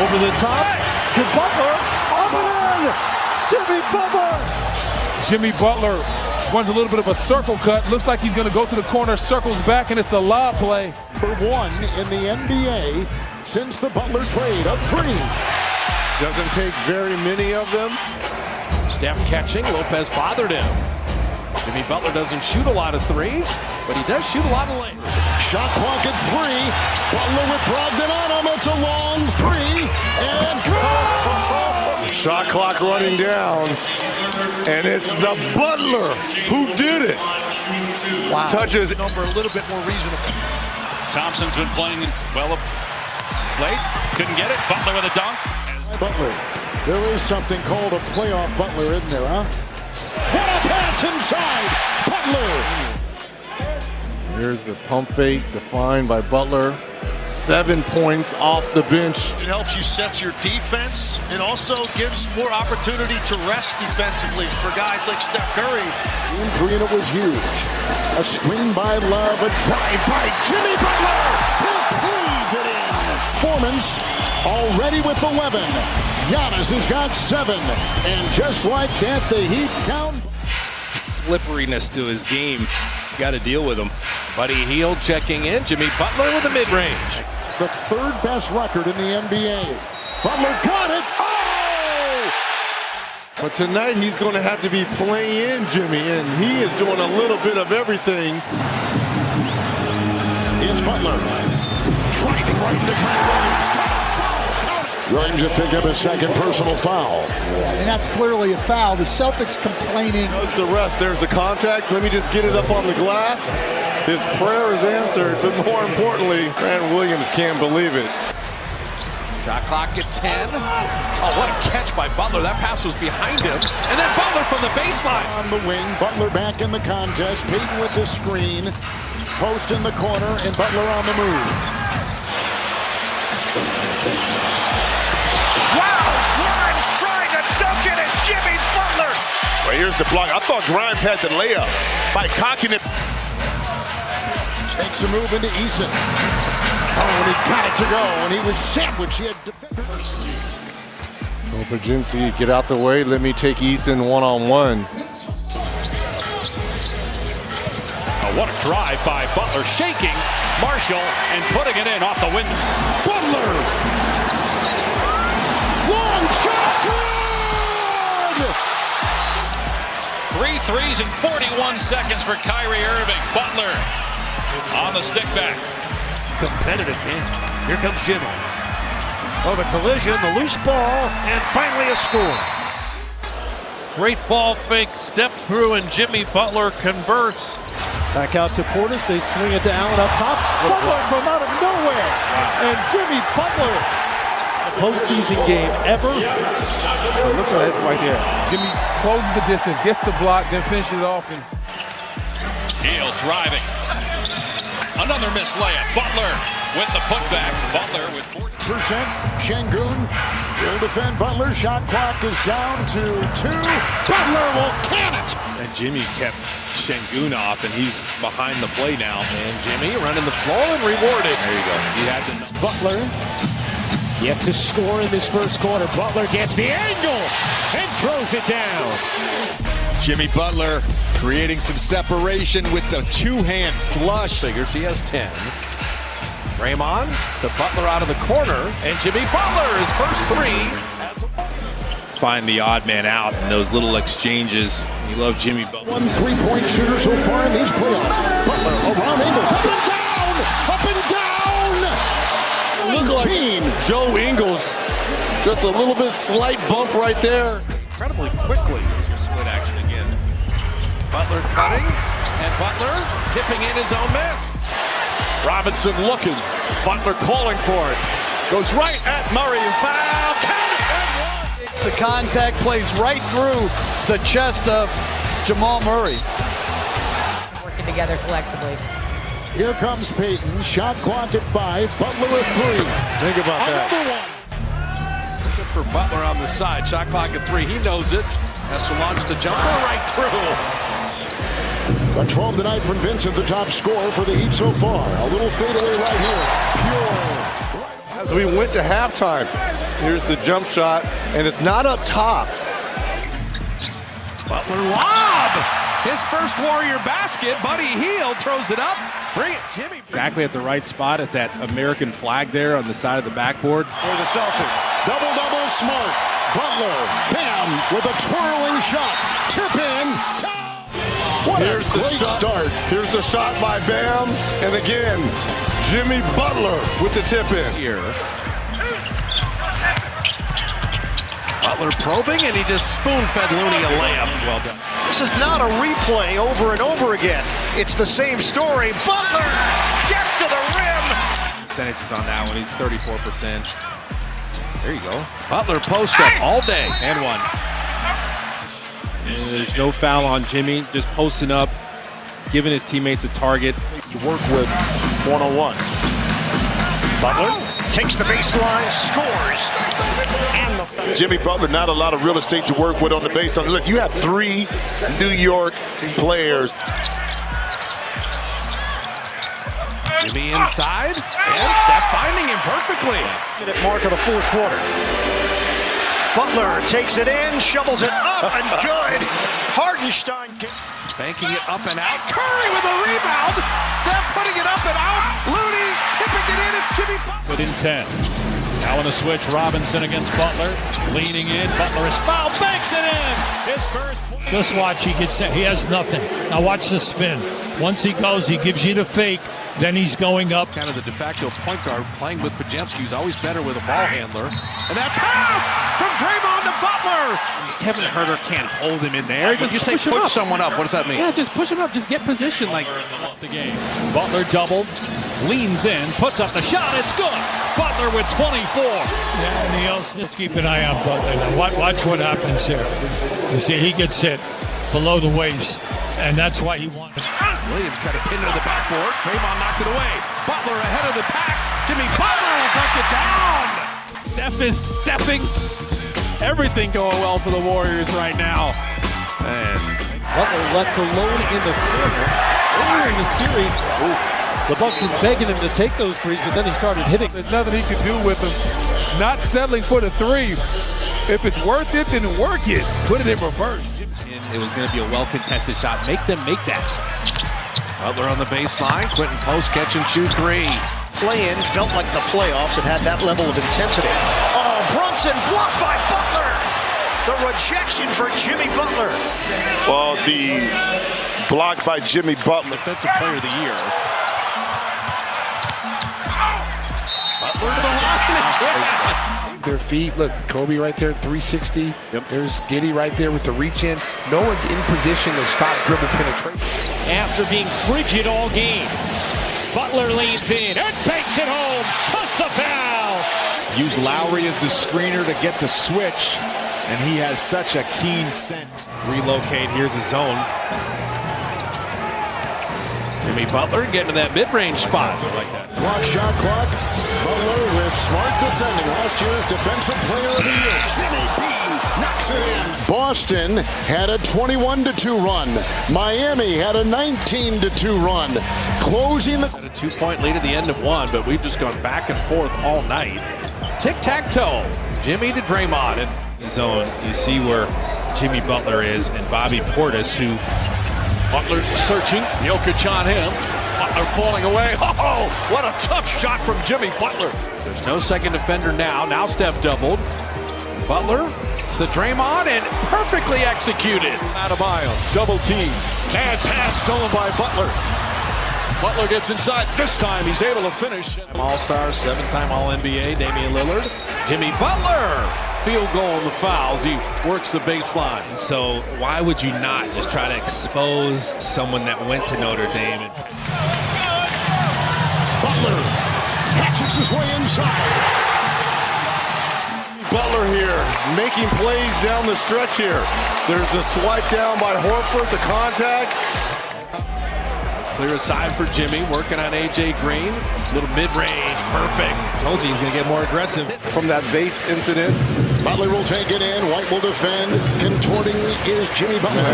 Over the top to Butler. Up and in! Jimmy Butler! Jimmy Butler runs a little bit of a circle cut. Looks like he's going to go to the corner, circles back, and it's a lob play. Number 1 in the NBA since the Butler trade. A 3. Doesn't take very many of them. Steph catching. Lopez bothered him. Jimmy Butler doesn't shoot a lot of threes, but he does shoot a lot of lanes. Shot clock at 3. Butler with Brogdon on him. It's a long 3. And good! Shot clock running down. And it's the Butler who did it. Wow. Touches. Number a little bit more reasonable. Thompson's been playing well late. Couldn't get it. Butler with a dunk. Butler. There is something called a playoff Butler, isn't there, huh? What a pass inside! Butler! Here's the pump fake defined by Butler. 7 points off the bench. It helps you set your defense. It also gives more opportunity to rest defensively for guys like Steph Curry. Three and it was huge. A screen by Love, a drive by Jimmy Butler. He'll cleave it in. Performance already with 11. Giannis has got 7. And just like that, the Heat down. Slipperiness to his game. Got to deal with him. Buddy Hield checking in. Jimmy Butler with the mid-range. The 3rd best record in the NBA. Butler got it. Oh! But tonight he's going to have to be playing in Jimmy, and he is doing a little bit of everything. It's Butler. Driving right into Kyrie. Williams just picked up his 2nd personal foul. And that's clearly a foul. The Celtics complaining. Does the rest. There's the contact. Let me just get it up on the glass. His prayer is answered, but more importantly, Grant Williams can't believe it. Shot clock at 10. Oh, what a catch by Butler. That pass was behind him. And then Butler from the baseline. On the wing, Butler back in the contest. Payton with the screen. Post in the corner, and Butler on the move. Jimmy Butler. Well, here's the block. I thought Grimes had the layup by cocking it. Takes a move into Eason. Oh, and he got it to go, and he was sandwiched. He had defenders. So Pajinski, get out the way. Let me take Eason one-on-one. Oh, what a drive by Butler. Shaking Marshall and putting it in off the window. Butler! Long shot! Good! 3 threes in 41 seconds for Kyrie Irving. Butler on the stick back. Competitive game. Here comes Jimmy. Oh, the collision, the loose ball, and finally a score. Great ball fake, step through, and Jimmy Butler converts. Back out to Portis. They swing it to Allen up top. Butler from out of nowhere. And Jimmy Butler. Postseason game ever. Look at it right there. Jimmy closes the distance, gets the block, then finishes it off. And Hield driving. Another missed layup. Butler with the putback. Butler with 40%. Şengün will defend Butler. Shot clock is down to 2. Butler will can it. And Jimmy kept Şengün off, and he's behind the play now. And Jimmy running the floor and rewarded. There you go. He had to. Butler yet to score in this first quarter. Butler gets the angle and throws it down. Jimmy Butler creating some separation with the 2-hand flush. Figures he has 10. Draymond to Butler out of the corner, and Jimmy Butler, his first 3. Find the odd man out in those little exchanges. You love Jimmy Butler. 1 3-point shooter so far in these playoffs. Butler around Ingles. Up and down! Up and down! Look like Joe Ingles. Just a little bit slight bump right there. Incredibly quickly. Here's your split action again. Butler cutting, and Butler tipping in his own miss. Robinson looking. Butler calling for it. Goes right at Murray. Foul. Count it. The contact plays right through the chest of Jamal Murray. Working together collectively. Here comes Payton. Shot clock at 5. Butler at 3. Think about that. Another one. Good for Butler on the side. Shot clock at 3. He knows it. Has to launch the jumper right through. A 12 tonight from Vincent, the top scorer for the Heat so far. A little fadeaway right here. Pure. Has So we went to halftime. Here's the jump shot, and it's not up top. Butler lob! His first Warrior basket. Buddy Hield throws it up. Bring it, Jimmy. Exactly at the right spot at that American flag there on the side of the backboard. For the Celtics. Double-double Smart. Butler. Bam with a twirling shot. Tip in. What Here's a the great shot. start. Here's the shot by Bam. And again, Jimmy Butler with the tip in. Here. Butler probing, and he just spoon-fed Looney a layup. Well done. This is not a replay over and over again. It's the same story. Butler gets to the rim. Percentages on that one. He's 34%. There you go. Butler post up all day and one. There's no foul on Jimmy. Just posting up, giving his teammates a target. To work with one-on-one. Butler Takes the baseline, scores. And Jimmy Butler, not a lot of real estate to work with on the baseline. Look, you have 3 New York players. Jimmy inside, and Steph finding him perfectly. at mark of the fourth quarter. Butler takes it in, shovels it up, and good. Hardenstein banking it up and out. Curry with a rebound. Steph putting it up and out. Looney tipping it in. It's Jimmy Butler. Within 10. Now on the switch, Robinson against Butler. Leaning in. Butler is fouled. Banks it in. His first point. Just watch. He gets it. He has nothing. Now watch the spin. Once he goes, he gives you the fake. Then he's going up. Kind of the de facto point guard playing with Pajemski, who's always better with a ball handler. And that pass from Draymond to Butler. Kevin Huerter can't hold him in there. Just you say push someone up. What does that mean? Yeah, just push him up. Just get position. Like the game. Butler doubled, leans in, puts up the shot. It's good. Butler with 24. Yeah, and let's keep an eye on Butler. Now watch what happens here. You see, he gets hit below the waist, and that's why he wanted. Williams got a pin to the backboard. Draymond knocked it away. Butler ahead of the pack. Jimmy Butler will dunk it down. Steph is stepping. Everything going well for the Warriors right now. And Butler left alone in the corner. Earlier in the series, the Bucks were begging him to take those threes, but then he started hitting. There's nothing he could do with them. Not settling for the three. If it's worth it, then work it. Put it in reverse. It was going to be a well-contested shot. Make them make that. Butler on the baseline. Quentin Post catch and shoot three. Play-in felt like the playoffs. It had that level of intensity. Oh, Brunson blocked by Butler. The rejection for Jimmy Butler. Well, the block by Jimmy Butler. Defensive player of the year. Butler to the line again. Their feet, look, Kobe right there, 360. Yep. There's Giddey right there with the reach in. No one's in position to stop dribble penetration. After being frigid all game, Butler leans in and banks it home. Plus the foul. Use Lowry as the screener to get the switch, and he has such a keen scent. Relocate, here's a zone. Jimmy Butler getting to that mid-range spot. I like that. Clock, shot clock. Butler with smart defending. Last year's Defensive Player of the Year. Jimmy B knocks it in. Boston had a 21-2 run. Miami had a 19-2 run. Closing the... A 2-point lead at the end of one, but we've just gone back and forth all night. Tic-tac-toe. Jimmy to Draymond. In the zone, you see where Jimmy Butler is and Bobby Portis, who... Butler searching. Jokic on him. Butler falling away. Oh, what a tough shot from Jimmy Butler. There's no second defender now. Now Steph doubled. Butler to Draymond and perfectly executed. Adebayo, double team. Bad pass stolen by Butler. Butler gets inside. This time he's able to finish. All-Star, 7-time All-NBA, Damian Lillard. Jimmy Butler. Field goal on the fouls. He works the baseline. So why would you not just try to expose someone that went to Notre Dame? Butler hatchets his way inside. Butler here, making plays down the stretch here. There's the swipe down by Horford, the contact. Clear aside for Jimmy, working on A.J. Green. Little mid-range, perfect. Told you he's going to get more aggressive. From that base incident. Butler will take it in. White will defend. Contorting is Jimmy Butler.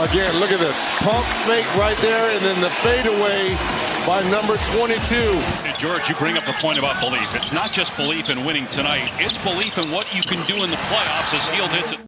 Again, look at this. Pump fake right there, and then the fadeaway by number 22. George, you bring up the point about belief. It's not just belief in winning tonight. It's belief in what you can do in the playoffs as Hield hits it.